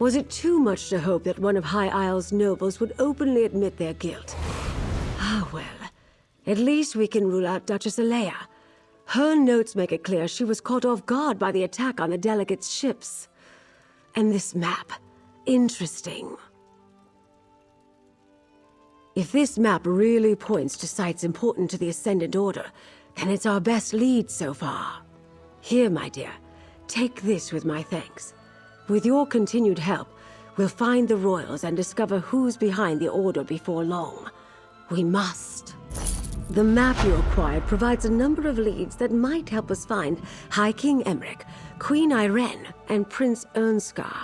Was it too much to hope that one of High Isle's nobles would openly admit their guilt? Ah, well. At least we can rule out Duchess Alea. Her notes make it clear she was caught off guard by the attack on the delegates' ships. And this map. Interesting. If this map really points to sites important to the Ascendant Order, then it's our best lead so far. Here, my dear, take this with my thanks. With your continued help, we'll find the Royals and discover who's behind the Order before long. We must. The map you acquired provides a number of leads that might help us find High King Emeric, Queen Irene, and Prince Ernskar.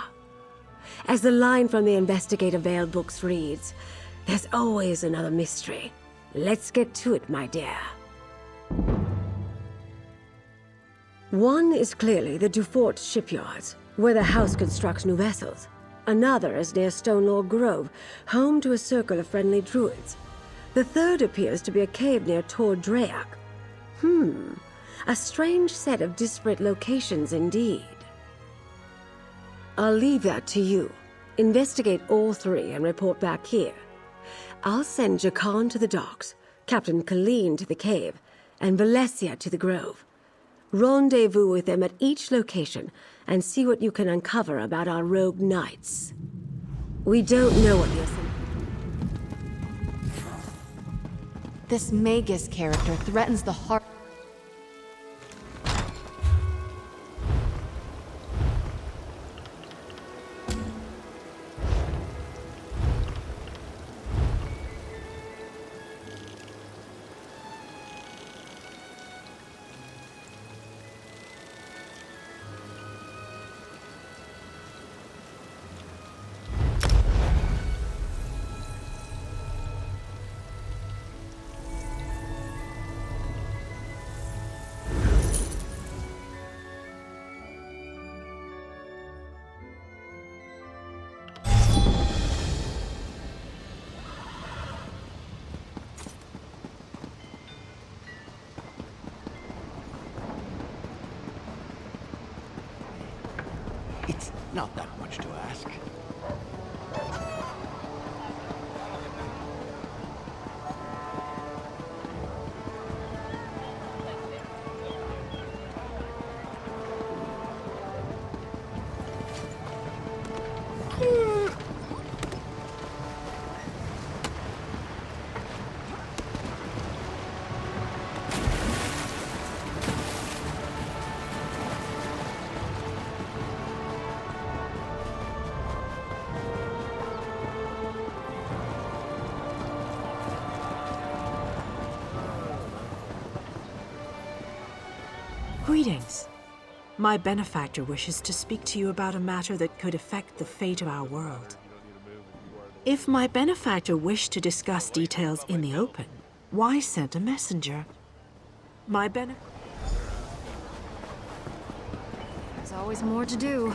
As the line from the Investigator Veil books reads, there's always another mystery. Let's get to it, my dear. One is clearly the Dufort shipyards, where the house constructs new vessels. Another is near Stonelaw Grove, home to a circle of friendly druids. The third appears to be a cave near Tor Draeak. A strange set of disparate locations indeed. I'll leave that to you. Investigate all three and report back here. I'll send Jakan to the docks, Captain Colleen to the cave, and Valencia to the grove. Rendezvous with them at each location and see what you can uncover about our rogue knights. We don't know what the This Magus character threatens the heart. It's not that much to ask. Greetings. My benefactor wishes to speak to you about a matter that could affect the fate of our world. If my benefactor wished to discuss details in the open, why send a messenger? There's always more to do.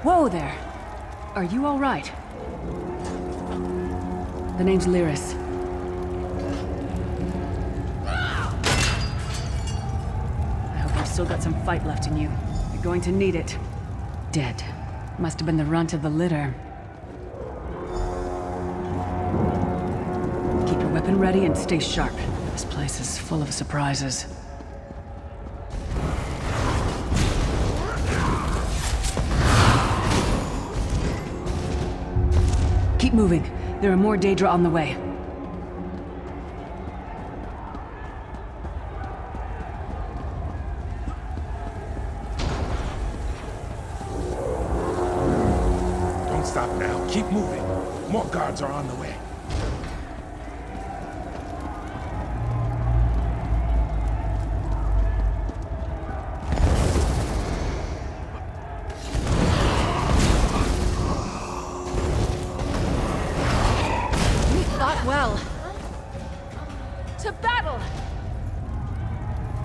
Whoa there! Are you all right? The name's Lyris. I hope you've still got some fight left in you. You're going to need it. Dead. Must have been the runt of the litter. Keep your weapon ready and stay sharp. This place is full of surprises. Keep moving. There are more Daedra on the way. Don't stop now. Keep moving. More guards are on the way. Well. To battle!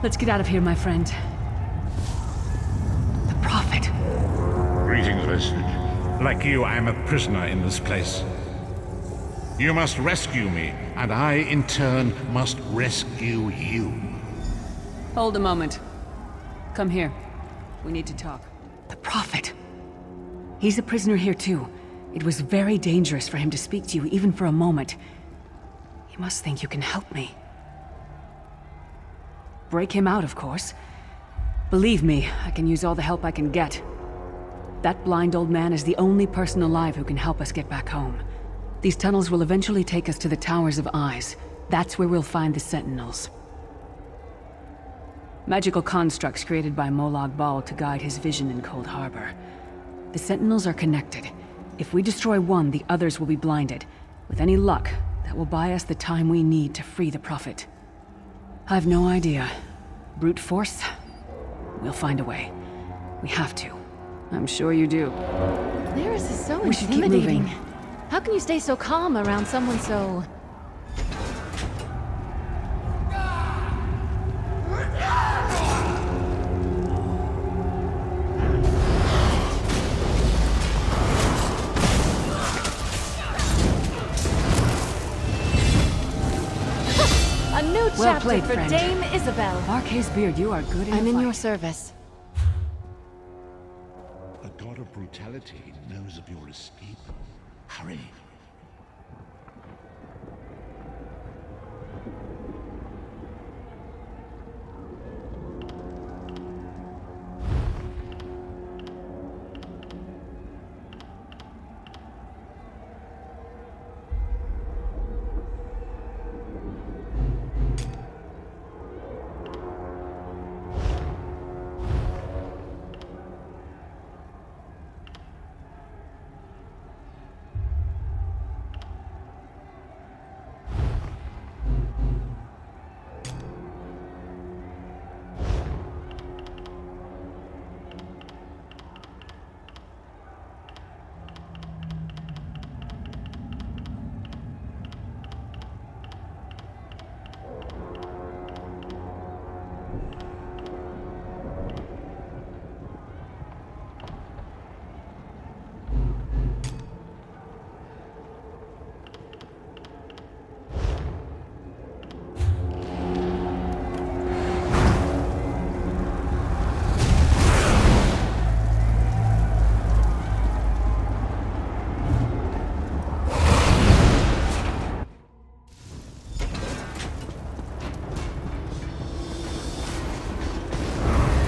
Let's get out of here, my friend. The Prophet. Greetings, Listen. Like you, I am a prisoner in this place. You must rescue me, and I, in turn, must rescue you. Hold a moment. Come here. We need to talk. The Prophet. He's a prisoner here, too. It was very dangerous for him to speak to you, even for a moment. You must think you can help me. Break him out, of course. Believe me, I can use all the help I can get. That blind old man is the only person alive who can help us get back home. These tunnels will eventually take us to the Towers of Eyes. That's where we'll find the Sentinels. Magical constructs created by Molag Bal to guide his vision in Cold Harbor. The Sentinels are connected. If we destroy one, the others will be blinded. With any luck, that will buy us the time we need to free the Prophet. I've no idea. Brute force? We'll find a way. We have to. I'm sure you do. Laris is so We should keep intimidating. moving. How can you stay so calm around someone so... A new Well chapter played, for friend. Dame Isabel. Marquez Beard, you are good in I'm the in fight. your service. The god of brutality knows of your escape. Hurry.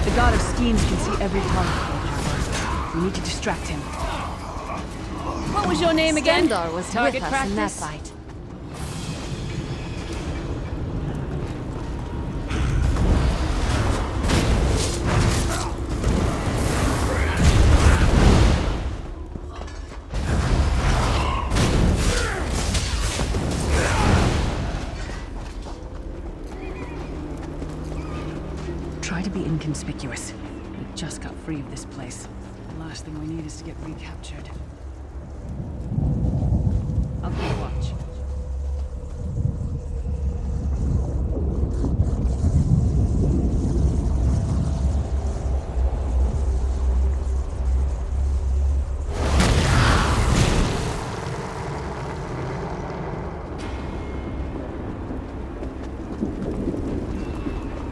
The god of schemes can see every part of Cold Harbor. We need to distract him. What was your name again? Skandar was Target with us in that practice? fight. Try to be inconspicuous. We just got free of this place. The last thing we need is to get recaptured. I'll keep watch.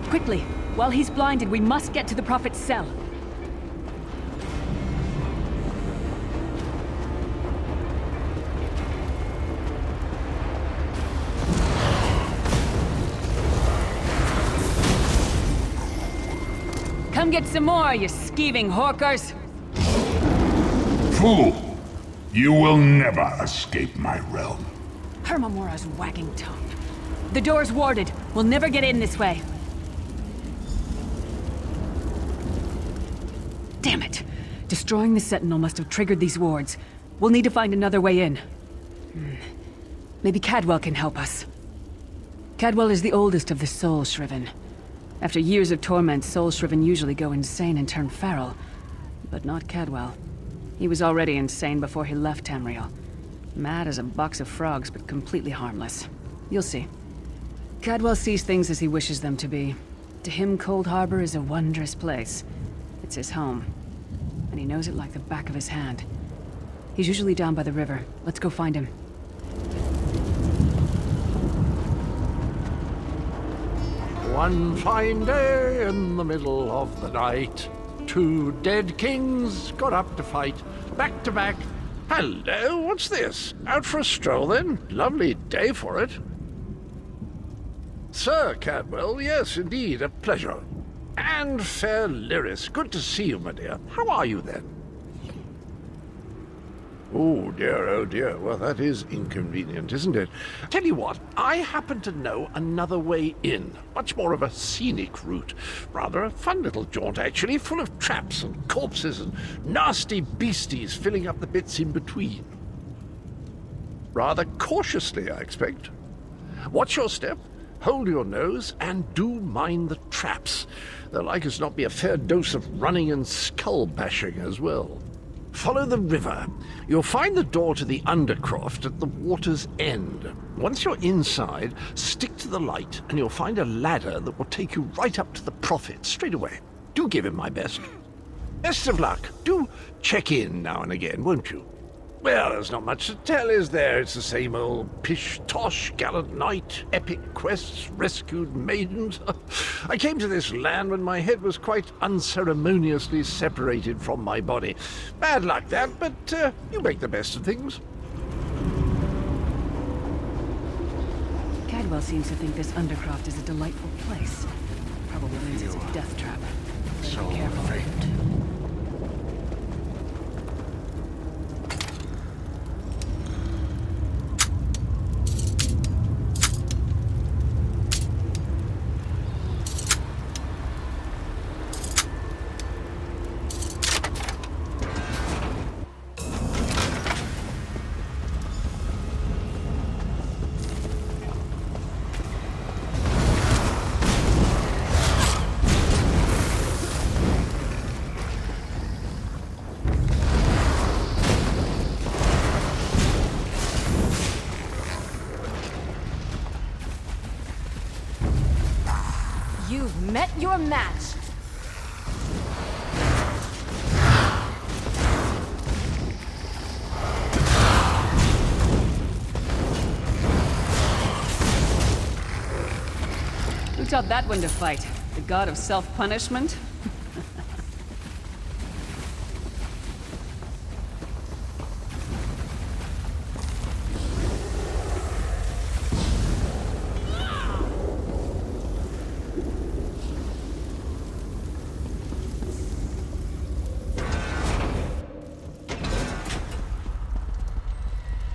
Quickly! While he's blinded, we must get to the Prophet's cell. Come get some more, you skeeving horkers! Fool! You will never escape my realm. Hermamora's wagging tongue. The door's warded. We'll never get in this way. Damn it! Destroying the Sentinel must have triggered these wards. We'll need to find another way in. Maybe Cadwell can help us. Cadwell is the oldest of the Soul Shriven. After years of torment, Soul Shriven usually go insane and turn feral. But not Cadwell. He was already insane before he left Tamriel. Mad as a box of frogs, but completely harmless. You'll see. Cadwell sees things as he wishes them to be. To him, Cold Harbor is a wondrous place. It's his home. And he knows it like the back of his hand. He's usually down by the river. Let's go find him. One fine day in the middle of the night, two dead kings got up to fight, back to back. Hello, what's this? Out for a stroll then? Lovely day for it. Sir Cadwell, yes, indeed, a pleasure. And fair Lyris, good to see you, my dear. How are you then? Oh dear, well that is inconvenient, isn't it? Tell you what, I happen to know another way in. Much more of a scenic route. Rather a fun little jaunt, actually, full of traps and corpses and nasty beasties filling up the bits in between. Rather cautiously, I expect. Watch your step, hold your nose, and do mind the traps. There'll like as not be a fair dose of running and skull-bashing as well. Follow the river. You'll find the door to the Undercroft at the water's end. Once you're inside, stick to the light, and you'll find a ladder that will take you right up to the Prophet straight away. Do give him my best. Best of luck. Do check in now and again, won't you? Well, there's not much to tell, is there? It's the same old pish-tosh, gallant knight, epic quests, rescued maidens. I came to this land when my head was quite unceremoniously separated from my body. Bad luck, that, but you make the best of things. Cadwell seems to think this Undercroft is a delightful place. Probably means it's a death trap. Better be careful. You've met your match. Who taught that one to fight? The god of self-punishment?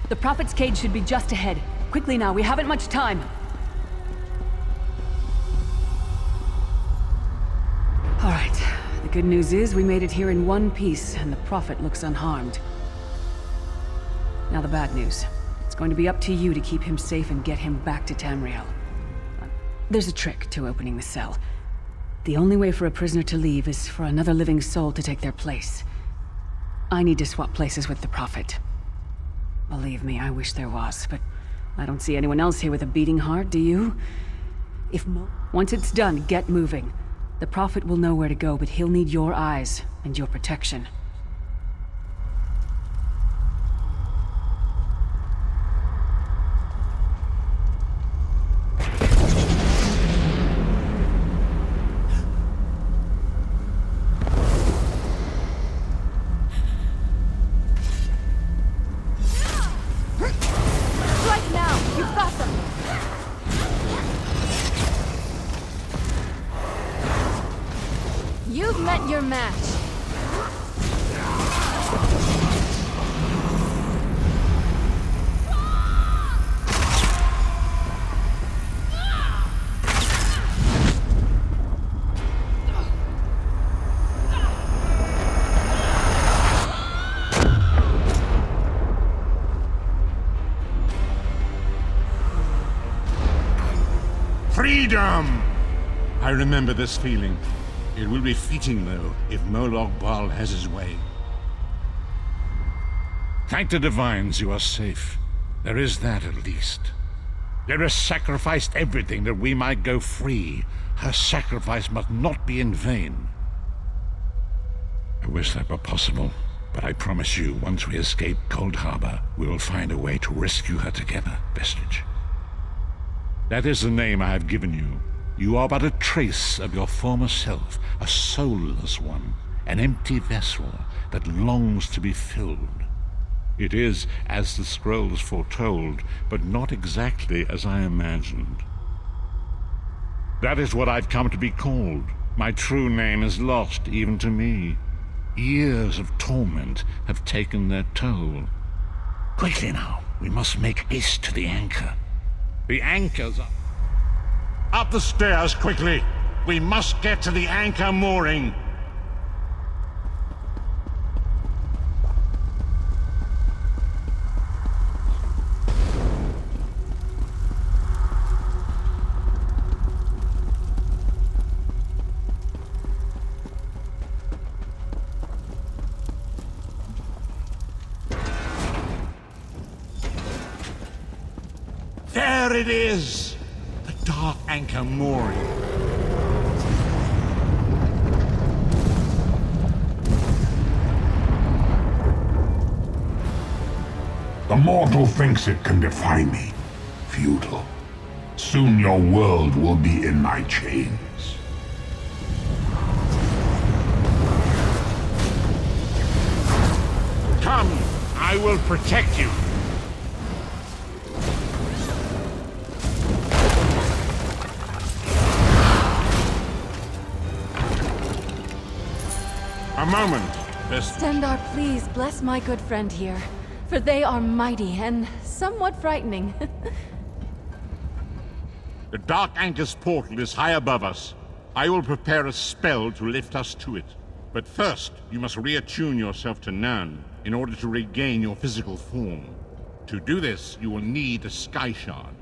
The Prophet's cage should be just ahead. Quickly now, we haven't much time. All right. The good news is we made it here in one piece, and the Prophet looks unharmed. Now the bad news. It's going to be up to you to keep him safe and get him back to Tamriel. There's a trick to opening the cell. The only way for a prisoner to leave is for another living soul to take their place. I need to swap places with the Prophet. Believe me, I wish there was, but I don't see anyone else here with a beating heart, do you? Once it's done, get moving. The Prophet will know where to go, but he'll need your eyes and your protection. You've met your match. Freedom! I remember this feeling. It will be fitting, though, if Molag Bal has his way. Thank the Divines you are safe. There is that, at least. Lyra sacrificed everything that we might go free. Her sacrifice must not be in vain. I wish that were possible, but I promise you, once we escape Cold Harbor, we will find a way to rescue her together, Vestige. That is the name I have given you. You are but a trace of your former self, a soulless one, an empty vessel that longs to be filled. It is as the scrolls foretold, but not exactly as I imagined. That is what I've come to be called. My true name is lost even to me. Years of torment have taken their toll. Quickly now, we must make haste to the anchor. The anchor's up. Up the stairs, quickly! We must get to the anchor mooring! There it is! The Dark Anchor mooring. The mortal thinks it can defy me. Futile. Soon your world will be in my chains. Come, I will protect you. A moment, Vestige. Stendarr, please bless my good friend here, for they are mighty and somewhat frightening. The Dark Anchor's portal is high above us. I will prepare a spell to lift us to it. But first, you must reattune yourself to Nirn in order to regain your physical form. To do this, you will need a Sky Shard.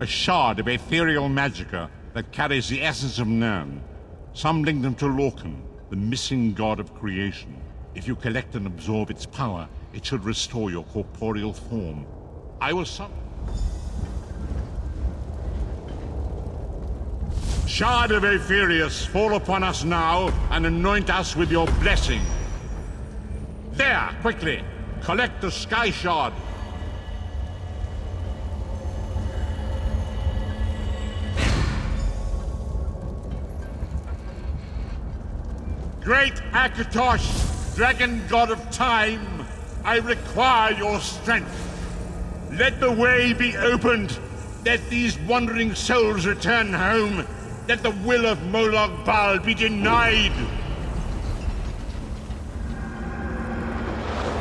A shard of ethereal magicka that carries the essence of Nirn. Some link them to Lorkhan, the missing god of creation. If you collect and absorb its power, it should restore your corporeal form. I will Shard of Aetherius, fall upon us now and anoint us with your blessing. There, quickly! Collect the Sky Shard. Great Akatosh, dragon god of time, I require your strength. Let the way be opened. Let these wandering souls return home. Let the will of Molag Bal be denied.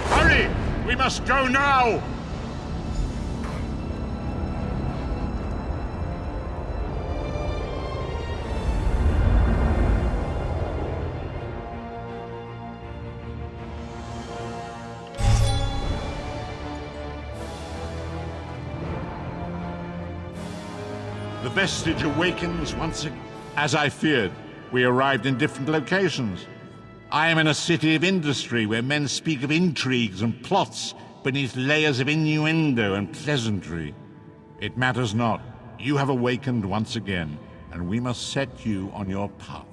Hurry! We must go now! The Vestige awakens once again. As I feared, we arrived in different locations. I am in a city of industry where men speak of intrigues and plots beneath layers of innuendo and pleasantry. It matters not. You have awakened once again, and we must set you on your path.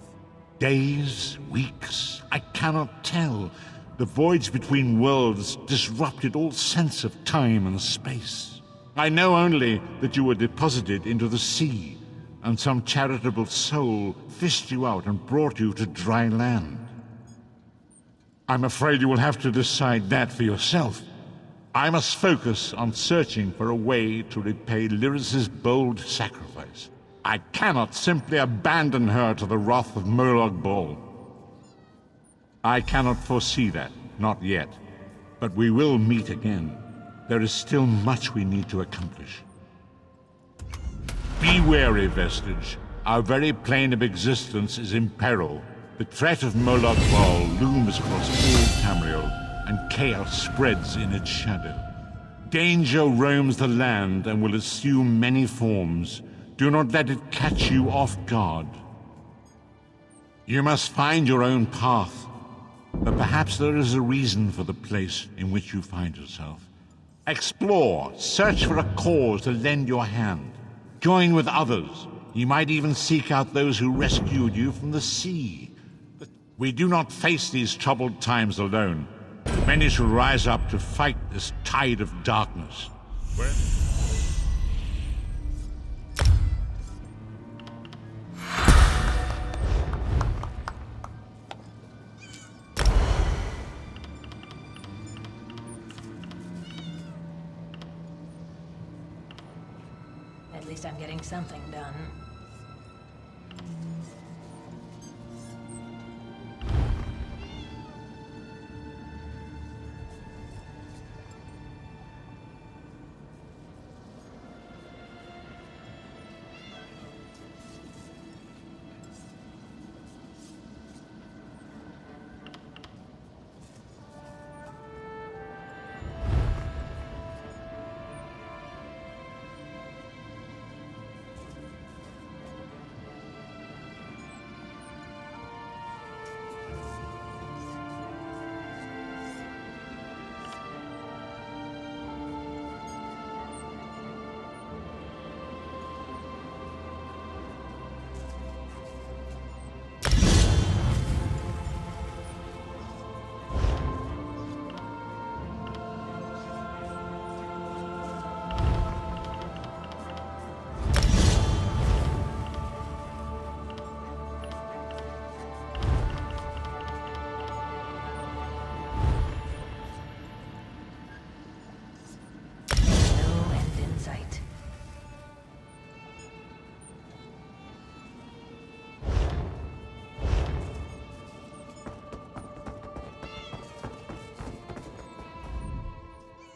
Days, weeks, I cannot tell. The voids between worlds disrupted all sense of time and space. I know only that you were deposited into the sea, and some charitable soul fished you out and brought you to dry land. I'm afraid you will have to decide that for yourself. I must focus on searching for a way to repay Lyris's bold sacrifice. I cannot simply abandon her to the wrath of Molag Bal. I cannot foresee that, not yet. But we will meet again. There is still much we need to accomplish. Be wary, Vestige. Our very plane of existence is in peril. The threat of Molag Bal looms across all Tamriel, and chaos spreads in its shadow. Danger roams the land and will assume many forms. Do not let it catch you off guard. You must find your own path, but perhaps there is a reason for the place in which you find yourself. Explore, search for a cause to lend your hand. Join with others. You might even seek out those who rescued you from the sea. But we do not face these troubled times alone. Many shall rise up to fight this tide of darkness. At least I'm getting something done.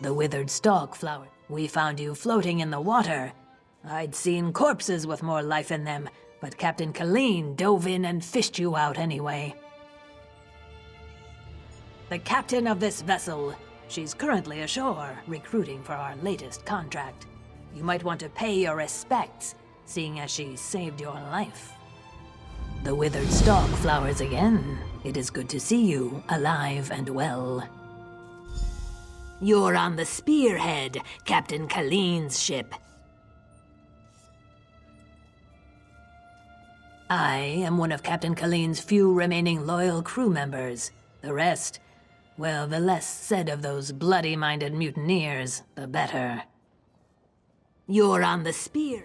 The withered stalk flower. We found you floating in the water. I'd seen corpses with more life in them, but Captain Colleen dove in and fished you out anyway. The captain of this vessel. She's currently ashore, recruiting for our latest contract. You might want to pay your respects, seeing as she saved your life. The withered stalk flowers again. It is good to see you, alive and well. You're on the Spearhead, Captain Colleen's ship. I am one of Captain Colleen's few remaining loyal crew members. The rest, well, the less said of those bloody-minded mutineers, the better. You're on the Spear...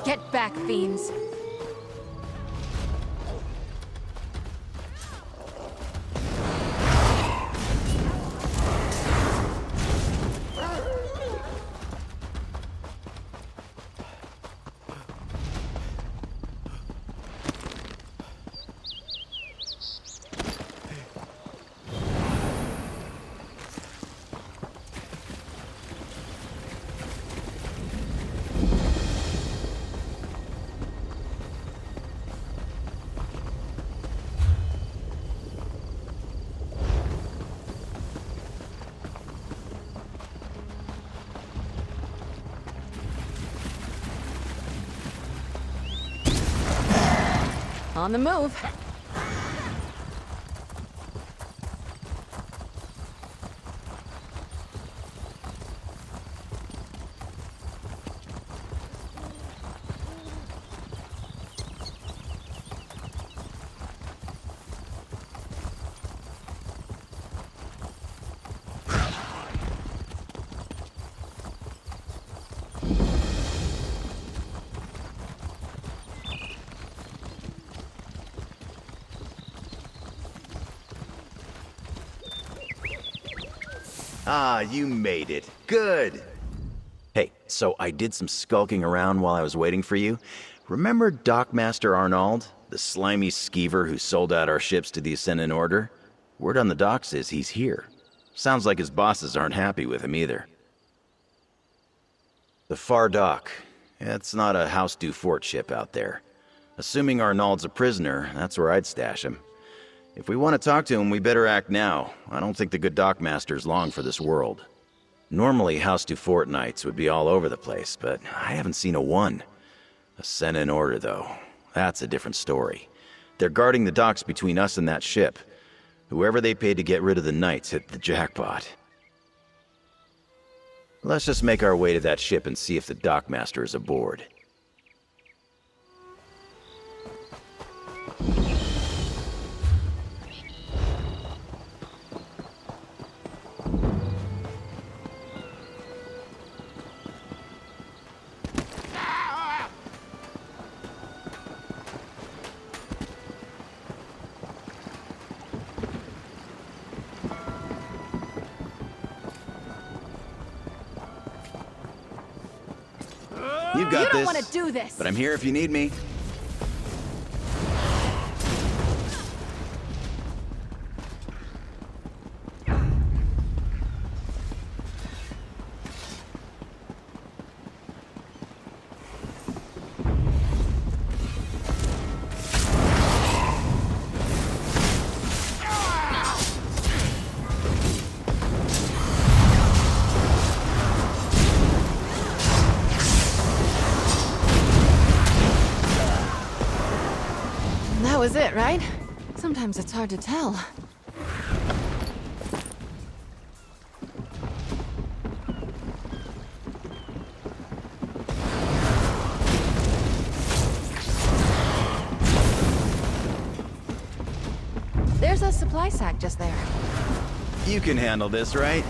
Get back, fiends. On the move. Ah, you made it. Good. Hey, so I did some skulking around while I was waiting for you. Remember Dockmaster Arnauld, the slimy skeever who sold out our ships to the Ascendant Order? Word on the docks is he's here. Sounds like his bosses aren't happy with him either. The Far Dock. It's not a House du Fort ship out there. Assuming Arnauld's a prisoner, that's where I'd stash him. If we want to talk to him, we better act now. I don't think the good Dockmaster's long for this world. Normally, House du Fort Knights would be all over the place, but I haven't seen a one. Ascendant Order, though. That's a different story. They're guarding the docks between us and that ship. Whoever they paid to get rid of the Knights hit the jackpot. Let's just make our way to that ship and see if the Dockmaster is aboard. You got You don't this. want to do this. But I'm here if you need me. That was it, right? Sometimes it's hard to tell. There's a supply sack just there. You can handle this, right?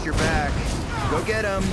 Your back. Go get him.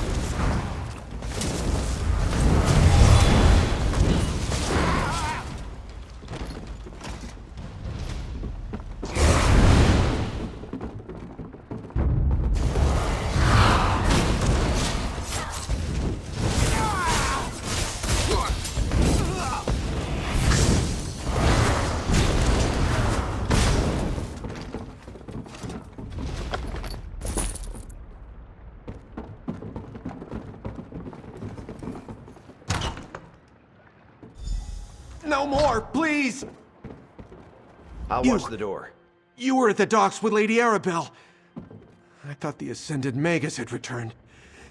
No more, please! I'll watch the door. You were at the docks with Lady Arabelle. I thought the Ascended Magus had returned.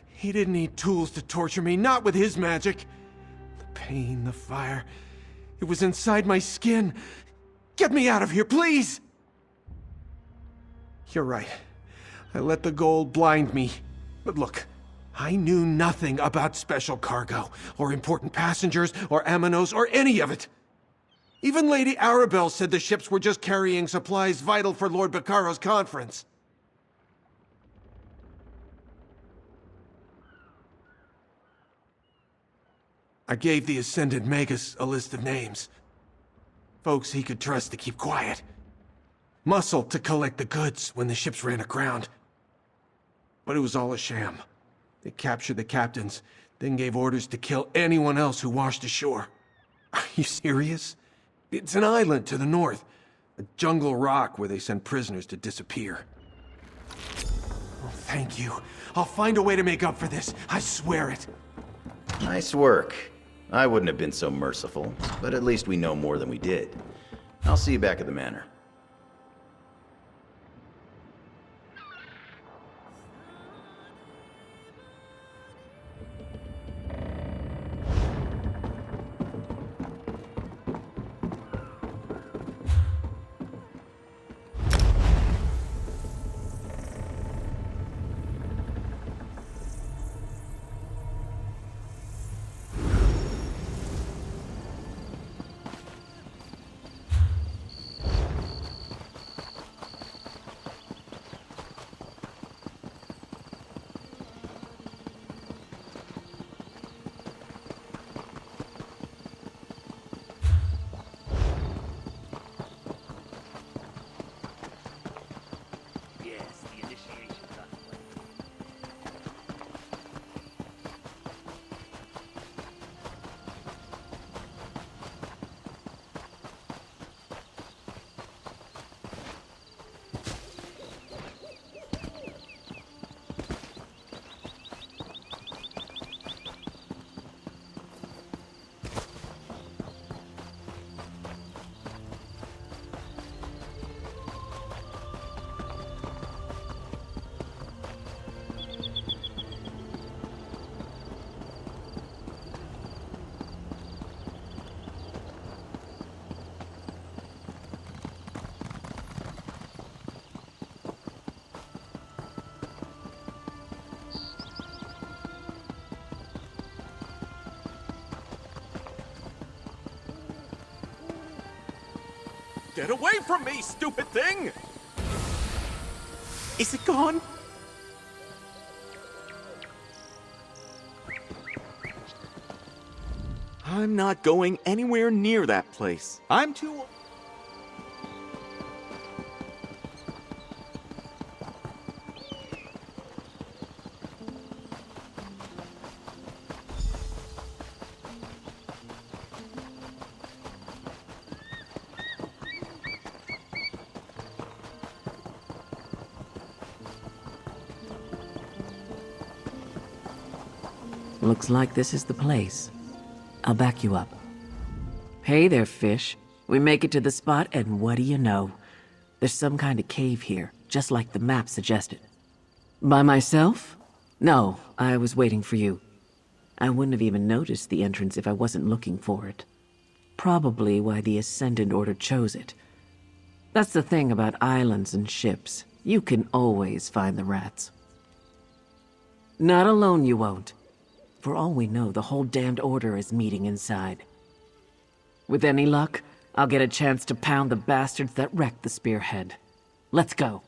He didn't need tools to torture me, not with his magic. The pain, the fire, it was inside my skin. Get me out of here, please! You're right. I let the gold blind me. But look, I knew nothing about special cargo, or important passengers, or Amanos, or any of it. Even Lady Arabelle said the ships were just carrying supplies vital for Lord Bacaro's conference. I gave the Ascended Magus a list of names. Folks he could trust to keep quiet. Muscle to collect the goods when the ships ran aground. But it was all a sham. They captured the captains, then gave orders to kill anyone else who washed ashore. Are you serious? It's an island to the north. A jungle rock where they send prisoners to disappear. Oh, thank you. I'll find a way to make up for this. I swear it. Nice work. I wouldn't have been so merciful, but at least we know more than we did. I'll see you back at the manor. Get away from me, stupid thing! Is it gone? I'm not going anywhere near that place. I'm too... Looks like this is the place. I'll back you up. Hey there, fish. We make it to the spot, and what do you know? There's some kind of cave here, just like the map suggested. By myself? No, I was waiting for you. I wouldn't have even noticed the entrance if I wasn't looking for it. Probably why the Ascendant Order chose it. That's the thing about islands and ships. You can always find the rats. Not alone you won't. For all we know, the whole damned order is meeting inside. With any luck, I'll get a chance to pound the bastards that wrecked the Spearhead. Let's go.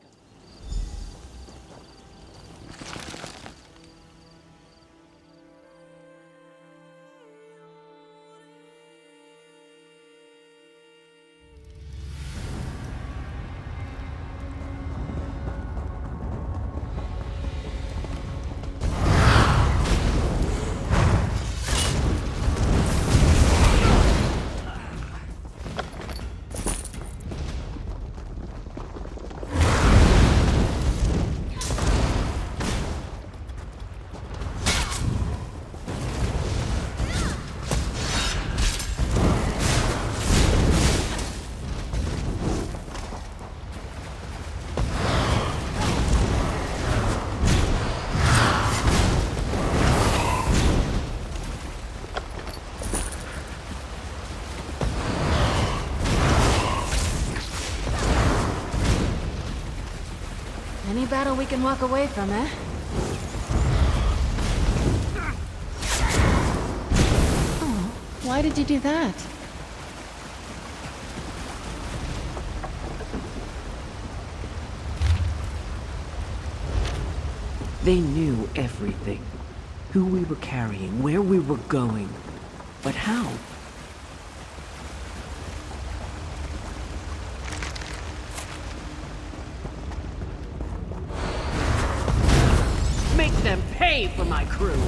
Any battle we can walk away from, eh? Oh, why did you do that? They knew everything. Who we were carrying, where we were going. But how? Make them pay for my crew!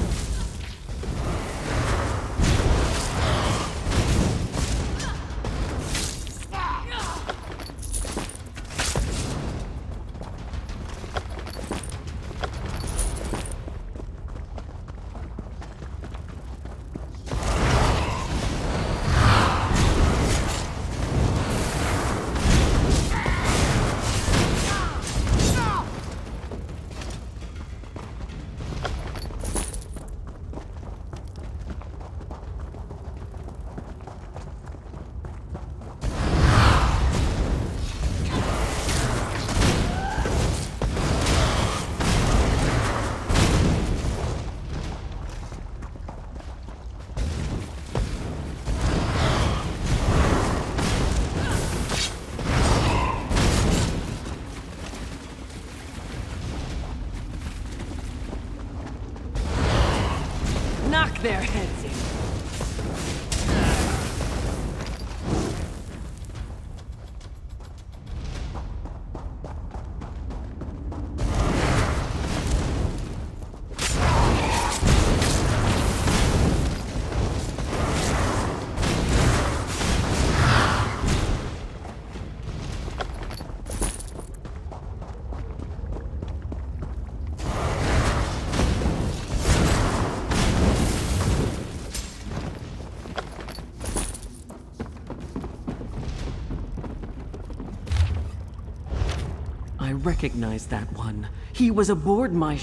Knock their heads in. I recognize that one. He was aboard my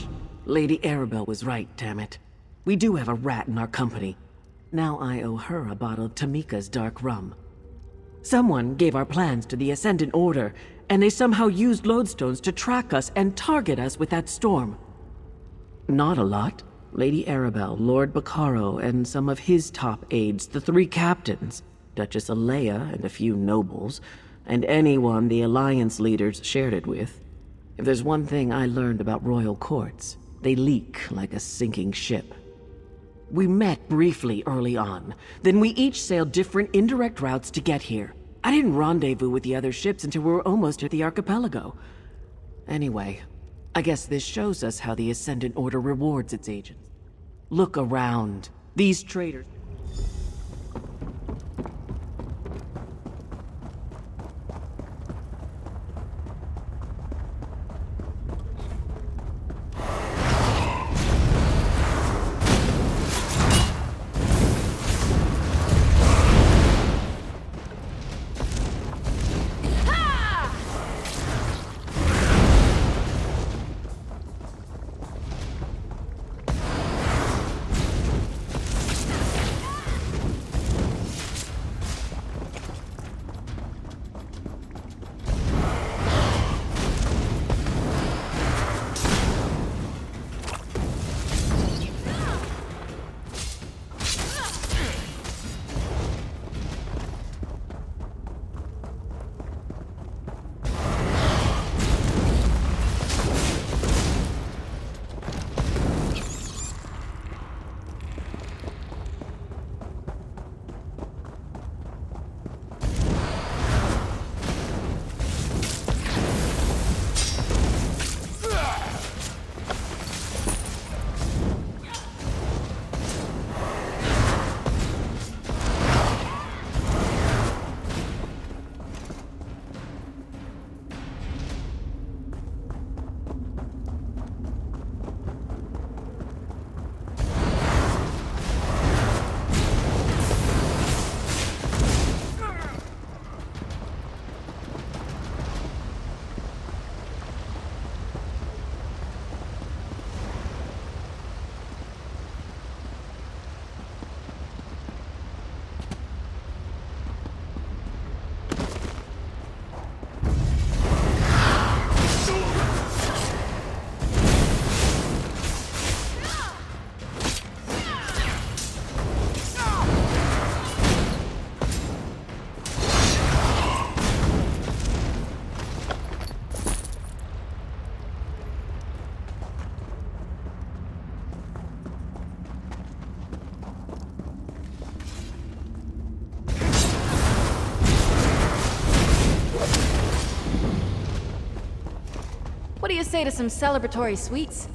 Lady Arabelle was right, damn it. We do have a rat in our company. Now I owe her a bottle of Tamika's dark rum. Someone gave our plans to the Ascendant Order, and they somehow used lodestones to track us and target us with that storm. Not a lot. Lady Arabelle, Lord Bacaro, and some of his top aides, the 3 captains, Duchess Alea and a few nobles, and anyone the Alliance leaders shared it with. If there's one thing I learned about royal courts, they leak like a sinking ship. We met briefly early on, then we each sailed different indirect routes to get here. I didn't rendezvous with the other ships until we were almost at the archipelago. Anyway, I guess this shows us how the Ascendant Order rewards its agents. Look around. These traitors... What do you say to some celebratory sweets?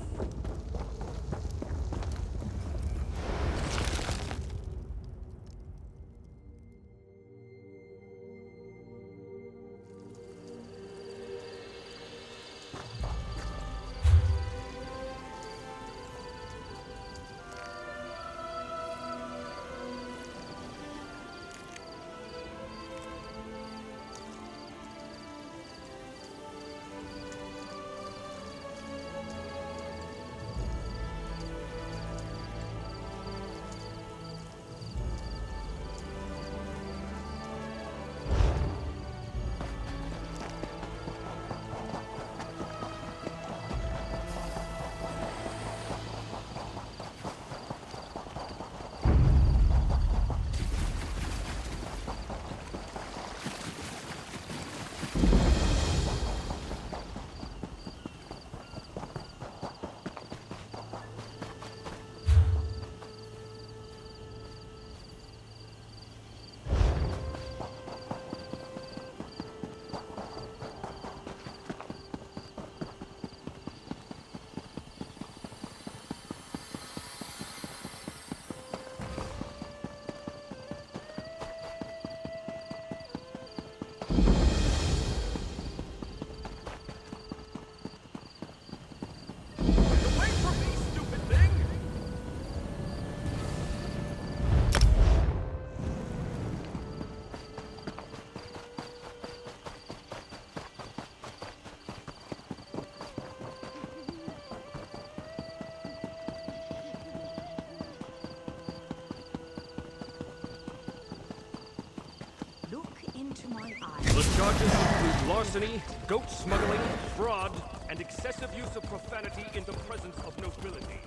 The charges include larceny, goat smuggling, fraud, and excessive use of profanity in the presence of nobility.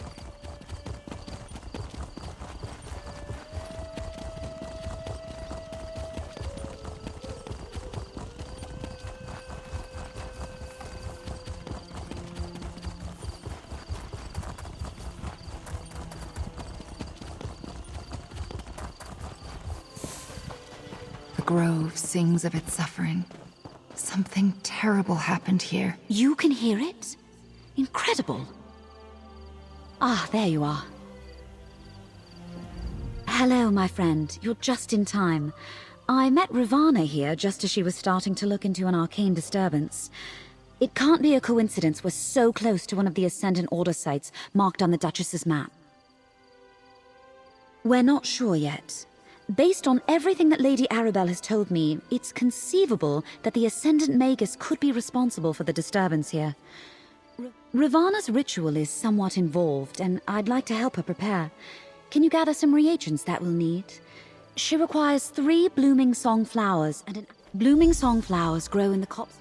The grove sings of its suffering. Something terrible happened here. You can hear it? Incredible. Ah, there you are. Hello, my friend. You're just in time. I met Ravana here just as she was starting to look into an arcane disturbance. It can't be a coincidence we're so close to one of the Ascendant Order sites marked on the Duchess's map. We're not sure yet. Based on everything that Lady Arabelle has told me, it's conceivable that the Ascendant Magus could be responsible for the disturbance here. Ravana's ritual is somewhat involved, and I'd like to help her prepare. Can you gather some reagents that we'll need? She requires 3 blooming song flowers, and blooming song flowers grow in the copse.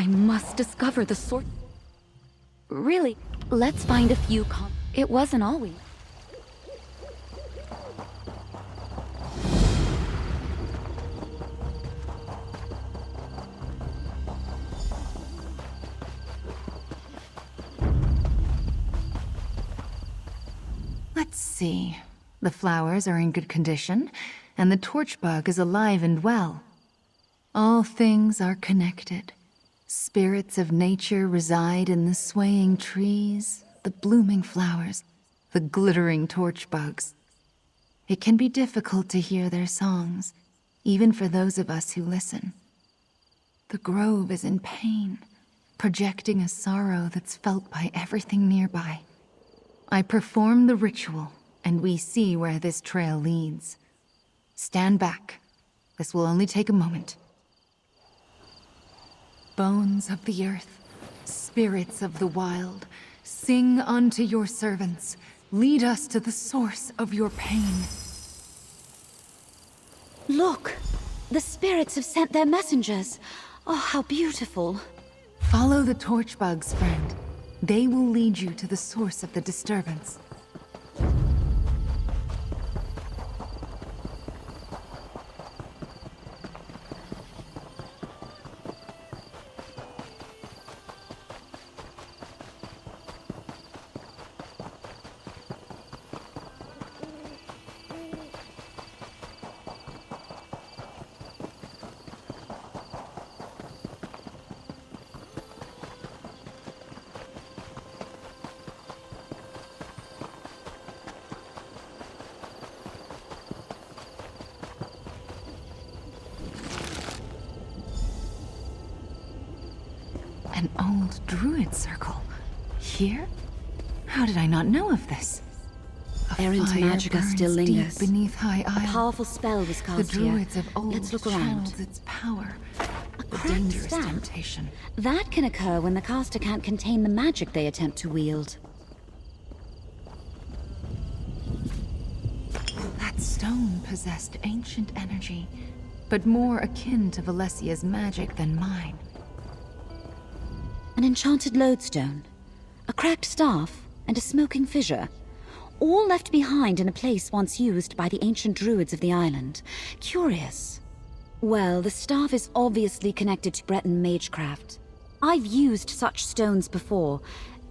I must discover the source. Really, let's find a few It wasn't always. Let's see. The flowers are in good condition, and the torchbug is alive and well. All things are connected. Spirits of nature reside in the swaying trees, the blooming flowers, the glittering torchbugs. It can be difficult to hear their songs, even for those of us who listen. The grove is in pain, projecting a sorrow that's felt by everything nearby. I perform the ritual, and we see where this trail leads. Stand back. This will only take a moment. Bones of the earth, spirits of the wild, sing unto your servants. Lead us to the source of your pain. Look! The spirits have sent their messengers. Oh, how beautiful. Follow the torchbugs, friend. They will lead you to the source of the disturbance. An old druid circle. Here? How did I not know of this? Errant Magicka still lingers. Deep beneath High Isle. A powerful spell was cast The here. druids of old Let's look around. channeled its power. A The cracked dangerous stamp. temptation. That can occur when the caster can't contain the magic they attempt to wield. That stone possessed ancient energy, but more akin to Valesia's magic than mine. An enchanted lodestone, a cracked staff, and a smoking fissure. All left behind in a place once used by the ancient druids of the island. Curious. Well, the staff is obviously connected to Breton magecraft. I've used such stones before.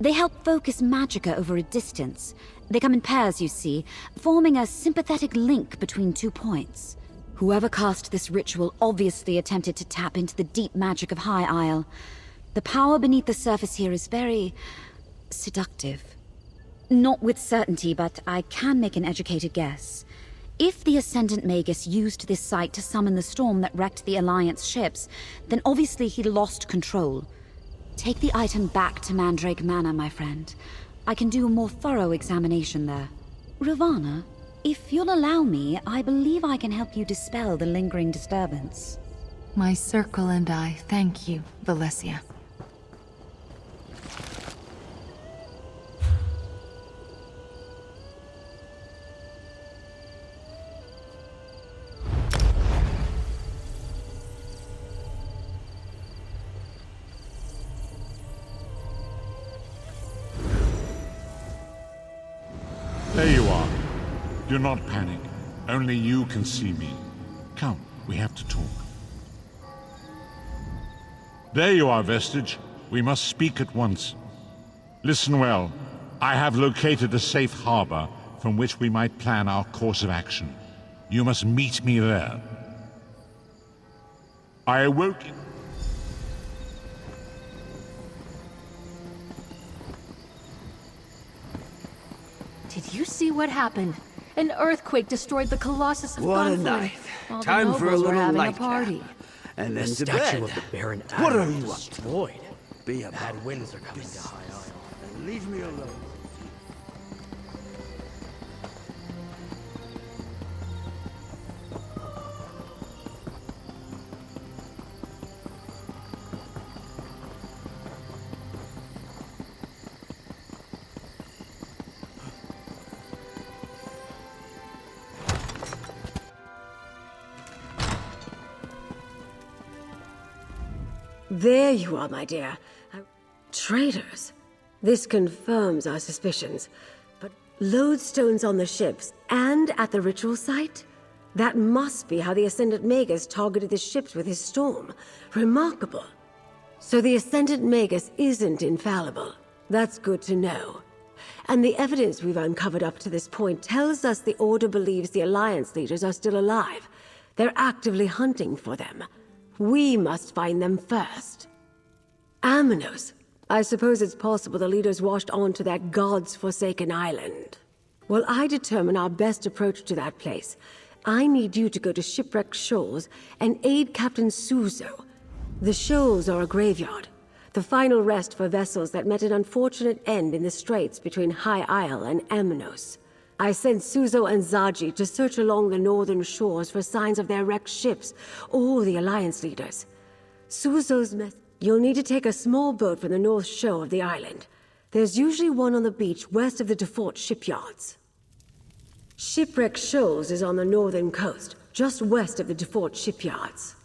They help focus magicka over a distance. They come in pairs, you see, forming a sympathetic link between 2 points. Whoever cast this ritual obviously attempted to tap into the deep magic of High Isle. The power beneath the surface here is very seductive. Not with certainty, but I can make an educated guess. If the Ascendant Magus used this site to summon the storm that wrecked the Alliance ships, then obviously he lost control. Take the item back to Mandrake Manor, my friend. I can do a more thorough examination there. Ravana, if you'll allow me, I believe I can help you dispel the lingering disturbance. My circle and I thank you, Valesia. There you are. Do not panic. Only you can see me. Come, we have to talk. There you are, Vestige. We must speak at once. Listen well. I have located a safe harbor from which we might plan our course of action. You must meet me there. I awoke in... Did you see what happened? An earthquake destroyed the Colossus of What a Gunflame. night. All the Time for a nobles were little having a nightcap. party. And then The to statue bed. of the Baron What are Adam you was up to? destroyed. Be a Bad winds are coming to High Isle. and leave me alone. There you are, my dear. Traitors. This confirms our suspicions. But lodestones on the ships and at the ritual site? That must be how the Ascendant Magus targeted the ships with his storm. Remarkable. So the Ascendant Magus isn't infallible. That's good to know. And the evidence we've uncovered up to this point tells us the Order believes the Alliance leaders are still alive. They're actively hunting for them. We must find them first. Amanos. I suppose it's possible the leaders washed on to that God's forsaken island. While I determine our best approach to that place, I need you to go to Shipwreck Shoals and aid Captain Suzo. The shoals are a graveyard, the final rest for vessels that met an unfortunate end in the straits between High Isle and Amanos. I sent Suzo and Zaji to search along the northern shores for signs of their wrecked ships or the Alliance leaders. Suzo's You'll need to take a small boat from the north shore of the island. There's usually one on the beach west of the Defort shipyards. Shipwreck Shoals is on the northern coast, just west of the Defort shipyards.